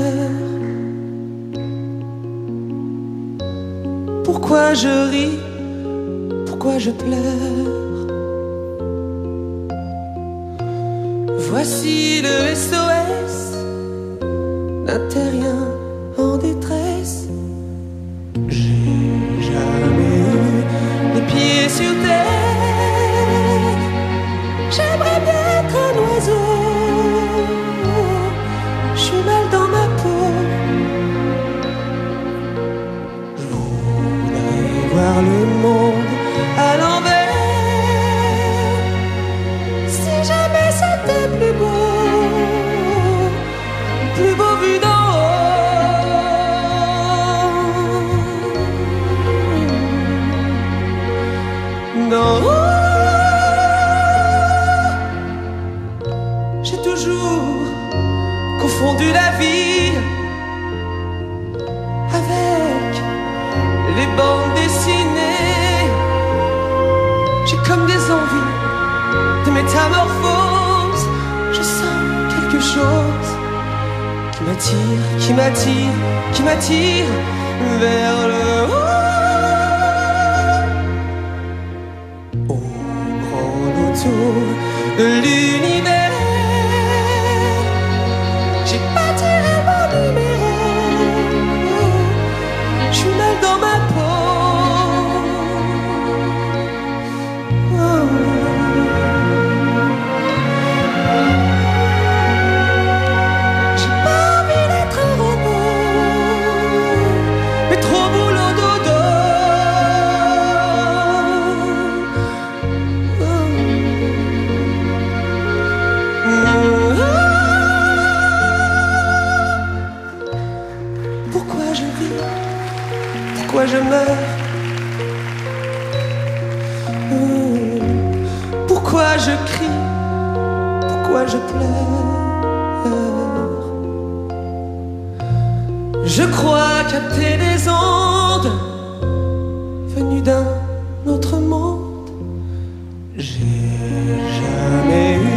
cœur. Pourquoi je ris, pourquoi je pleure? Voici le SOS d'un terrien en détresse. J'ai jamais eu les pieds sur terre. J'aimerais bien être un oiseau. Je suis mal dans ma peau. Je voudrais voir le monde à l'envers. Si jamais c'était plus beau vu d'en haut. D'en haut, j'ai toujours confondu la vie avec les bandes dessinées. J'ai comme des envies de métamorphose. Je sens quelque chose qui m'attire, qui m'attire, qui m'attire vers le haut. Au grand autour de l'univers, j'ai pas tiré mon numéro. Je suis mal dans ma peau. Pourquoi je vis, pourquoi je meurs? Pourquoi je crie, pourquoi je pleure? Je crois capter des ondes venues d'un autre monde. J'ai jamais eu